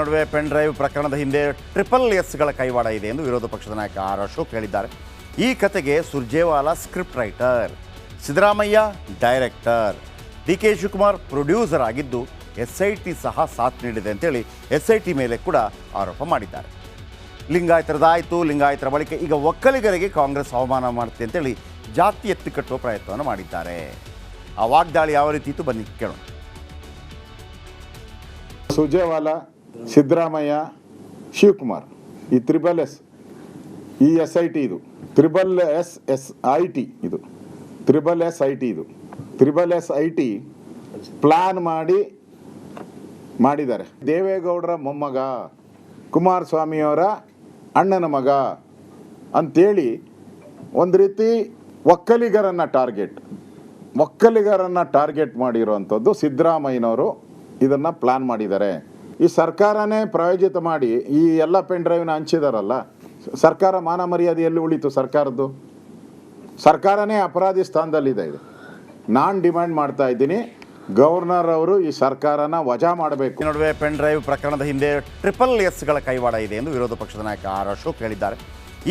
ನಡುವೆ pen drive ಪ್ರಕರಣದ ಹಿಂದೆ SSSಗಳ ಕೈವಾಡ ಇದೆ ಎಂದು ವಿರೋಧ ಪಕ್ಷದ ನಾಯಕ ಆರ್ ಅಶೋಕ್ ಹೇಳಿದ್ದಾರೆ. ಈ ಕತೆಗೆ Surjewala script writer, Siddaramaiah director, DK Shivakumar producer ಆಗಿದ್ದು SIT ಸಹ ಸಾಥ್ ನೀಡಿದೆ ಅಂತೇಳಿ SIT ಮೇಲೆ ಕೂಡ ಆರೋಪ ಮಾಡಿದ್ದಾರೆ. ಲಿಂಗಾಯತರದಾಯಿತು, ಲಿಂಗಾಯತರ ಬಳಿಕ ಈಗ ಒಕ್ಕಲಿಗರಿಗೆ ಕಾಂಗ್ರೆಸ್ ಅವಮಾನ ಮಾಡುತ್ತೆ ಅಂತೇಳಿ ಜಾತಿ ಎತ್ತಿ ಕಟ್ಟುವ ಪ್ರಯತ್ನವನ್ನು ಮಾಡಿದ್ದಾರೆ. ಆ ವಾಗ್ದಾಳಿ ಯಾವ ರೀತಿ ಇತ್ತು ಬನ್ನಿ ಕೇಳೋಣ. ಸುರ್ಜೇವಾಲಾ, ಸಿದ್ದರಾಮಯ್ಯ, ಶಿವಕುಮಾರ್, ಈ SSS, ಈ SIT ಇದು SSSIT ಇದು SSSIT ಇದು SSSIT ಪ್ಲಾನ್ ಮಾಡಿದ್ದಾರೆ. ದೇವೇಗೌಡರ ಮೊಮ್ಮಗ, ಕುಮಾರಸ್ವಾಮಿಯವರ ಅಣ್ಣನ ಮಗ ಅಂಥೇಳಿ ಒಂದು ರೀತಿ ಒಕ್ಕಲಿಗರನ್ನು ಟಾರ್ಗೆಟ್ ಮಾಡಿರೋವಂಥದ್ದು ಸಿದ್ದರಾಮಯ್ಯನವರು ಇದನ್ನು ಪ್ಲಾನ್ ಮಾಡಿದ್ದಾರೆ. ಈ ಸರ್ಕಾರನೇ ಪ್ರಾಯೋಜಿತ ಮಾಡಿ ಈ ಎಲ್ಲ ಪೆನ್ ಡ್ರೈವ್ನ ಹಂಚಿದಾರಲ್ಲ, ಸರ್ಕಾರ ಮಾನ ಮರ್ಯಾದೆಯಲ್ಲಿ ಉಳಿತು. ಸರ್ಕಾರನೇ ಅಪರಾಧಿ ಸ್ಥಾನದಲ್ಲಿದೆ. ಇದು ನಾನು ಡಿಮ್ಯಾಂಡ್ ಮಾಡ್ತಾ ಇದ್ದೀನಿ, ಗವರ್ನರ್ ಅವರು ಈ ಸರ್ಕಾರನ ವಜಾ ಮಾಡಬೇಕು. ನಡುವೆ ಪೆನ್ ಡ್ರೈವ್ ಪ್ರಕರಣದ ಹಿಂದೆ SSSಗಳ ಕೈವಾಡ ಇದೆ ಎಂದು ವಿರೋಧ ಪಕ್ಷದ ನಾಯಕ ಆರ್ ಅಶೋಕ್ ಹೇಳಿದ್ದಾರೆ.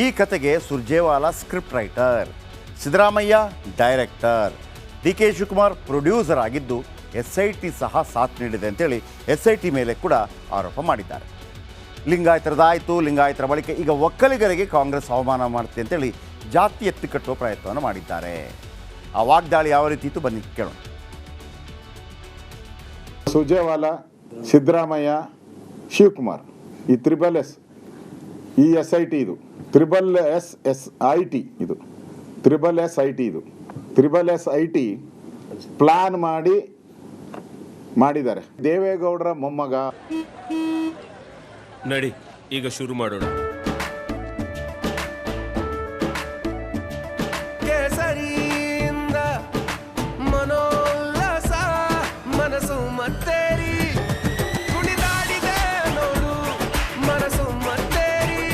ಈ ಕತೆಗೆ Surjewala script writer, Siddaramaiah director, DK Shivakumar producer ಆಗಿದ್ದು SIT ಸಹ ಸಾಥ್ ನೀಡಿದೆ ಅಂತೇಳಿ SIT ಮೇಲೆ ಕೂಡ ಆರೋಪ ಮಾಡಿದ್ದಾರೆ. ಲಿಂಗಾಯತರದಾಯಿತು, ಲಿಂಗಾಯತರ ಬಳಿಕ ಈಗ ಒಕ್ಕಲಿಗರಿಗೆ ಕಾಂಗ್ರೆಸ್ ಅವಮಾನ ಮಾಡುತ್ತೆ ಅಂತೇಳಿ ಜಾತಿ ಎತ್ತಿ ಕಟ್ಟುವ ಪ್ರಯತ್ನವನ್ನು ಮಾಡಿದ್ದಾರೆ. ಆ ವಾಗ್ದಾಳಿ ಯಾವ ರೀತಿ ಇತ್ತು ಬನ್ನಿ ಕೇಳೋಣ. ಸುರ್ಜೇವಾಲಾ, ಸಿದ್ದರಾಮಯ್ಯ, ಶಿವಕುಮಾರ್, ಈ SSS, ಈ SIT ಇದು SSSIT ಇದು SSSIT ಪ್ಲಾನ್ ಮಾಡಿದ್ದಾರೆ. ದೇವೇಗೌಡರ ಮೊಮ್ಮಗ. ನಡಿ ಈಗ ಶುರು ಮಾಡೋಣ. ಕೇಸರಿಯಿಂದ ಮನೋಲ್ಲಾಸ ಮನಸ್ಸು ಮತ್ತೇರಿ ಕುಣಿದಾಡಿದೆ ನೋಡು, ಮನಸ್ಸು ಮತ್ತೇರಿ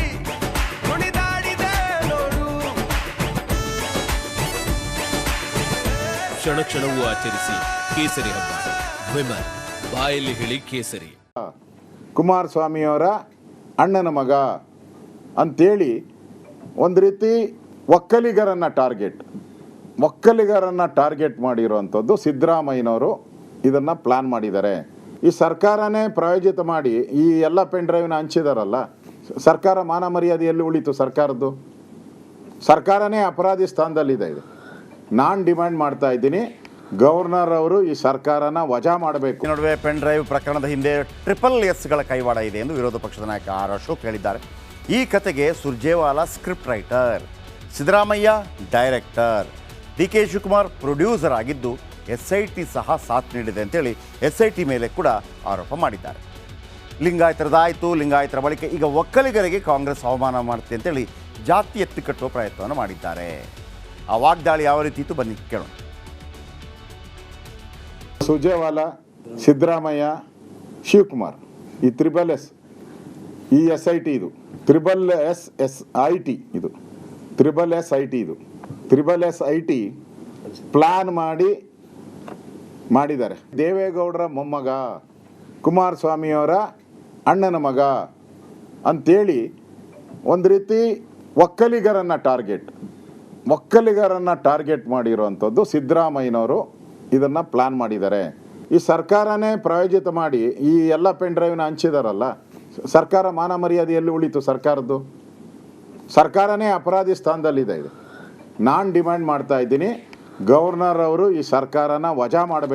ಕುಣಿದಾಡಿದೆ ನೋಡು. ಕ್ಷಣ ಕ್ಷಣವೂ ಆಚರಿಸಿ ಕೇಸರಿ ಹಬ್ಬ. ವಿಮಲ್ ಬಾಯಲ್ಲಿ ಹೇಳಿ ಕೇಸರಿ. ಕುಮಾರಸ್ವಾಮಿಯವರ ಅಣ್ಣನ ಮಗ ಅಂಥೇಳಿ ಒಂದು ರೀತಿ ಒಕ್ಕಲಿಗರನ್ನು ಟಾರ್ಗೆಟ್ ಮಾಡಿರೋವಂಥದ್ದು ಸಿದ್ದರಾಮಯ್ಯನವರು ಇದನ್ನು ಪ್ಲಾನ್ ಮಾಡಿದ್ದಾರೆ. ಈ ಸರ್ಕಾರನೇ ಪ್ರಾಯೋಜಿತ ಮಾಡಿ ಈ ಎಲ್ಲ ಪೆನ್ ಡ್ರೈವ್ನ ಹಂಚಿದಾರಲ್ಲ, ಸರ್ಕಾರ ಮಾನ ಮರ್ಯಾದೆಯಲ್ಲಿ ಉಳಿತು. ಸರ್ಕಾರನೇ ಅಪರಾಧಿ ಸ್ಥಾನದಲ್ಲಿದೆ. ಇದು ನಾನು ಡಿಮ್ಯಾಂಡ್ ಮಾಡ್ತಾ ಇದ್ದೀನಿ, ಗವರ್ನರ್ ಅವರು ಈ ಸರ್ಕಾರನ ವಜಾ ಮಾಡಬೇಕು. ನಡುವೆ ಪೆನ್ ಡ್ರೈವ್ ಪ್ರಕರಣದ ಹಿಂದೆ SSSಗಳ ಕೈವಾಡ ಇದೆ ಎಂದು ವಿರೋಧ ಪಕ್ಷದ ನಾಯಕ ಆರ್ ಅಶೋಕ್ ಹೇಳಿದ್ದಾರೆ. ಈ ಕತೆಗೆ Surjewala script writer, Siddaramaiah director, DK Shivakumar producer ಆಗಿದ್ದು SIT ಸಹ ಸಾಥ್ ನೀಡಿದೆ ಅಂತೇಳಿ SIT ಮೇಲೆ ಕೂಡ ಆರೋಪ ಮಾಡಿದ್ದಾರೆ. ಲಿಂಗಾಯತರದಾಯಿತು, ಲಿಂಗಾಯತರ ಬಳಿಕ ಈಗ ಒಕ್ಕಲಿಗರಿಗೆ ಕಾಂಗ್ರೆಸ್ ಅವಮಾನ ಮಾಡುತ್ತೆ ಅಂತೇಳಿ ಜಾತಿ ಎತ್ತಿ ಕಟ್ಟುವ ಪ್ರಯತ್ನವನ್ನು ಮಾಡಿದ್ದಾರೆ. ಆ ವಾಗ್ದಾಳಿ ಯಾವ ರೀತಿ ಇತ್ತು ಬನ್ನಿ ಕೇಳೋಣ. ಸುರ್ಜೇವಾಲಾ, ಸಿದ್ದರಾಮಯ್ಯ, ಶಿವಕುಮಾರ್, ಈ SSS, ಈ SIT ಇದು SSSIT ಇದು SSSIT ಪ್ಲಾನ್ ಮಾಡಿದ್ದಾರೆ. ದೇವೇಗೌಡರ ಮೊಮ್ಮಗ, ಕುಮಾರಸ್ವಾಮಿಯವರ ಅಣ್ಣನ ಮಗ ಅಂಥೇಳಿ ಒಂದು ರೀತಿ ಒಕ್ಕಲಿಗರನ್ನು ಟಾರ್ಗೆಟ್ ಮಾಡಿರೋವಂಥದ್ದು ಸಿದ್ದರಾಮಯ್ಯನವರು ಇದನ್ನು ಪ್ಲಾನ್ ಮಾಡಿದ್ದಾರೆ. ಈ ಸರ್ಕಾರನೇ ಪ್ರಾಯೋಜಿತ ಮಾಡಿ ಈ ಎಲ್ಲ ಪೆನ್ ಡ್ರೈವ್ನ ಹಂಚಿದಾರಲ್ಲ, ಸರ್ಕಾರ ಮಾನ ಮರ್ಯಾದೆಯಲ್ಲಿ ಉಳಿತು. ಸರ್ಕಾರನೇ ಅಪರಾಧಿ ಸ್ಥಾನದಲ್ಲಿದೆ. ಇದು ನಾನು ಡಿಮ್ಯಾಂಡ್ ಮಾಡ್ತಾ ಇದ್ದೀನಿ, ಗವರ್ನರ್ ಅವರು ಈ ಸರ್ಕಾರನ ವಜಾ ಮಾಡಬೇಕು.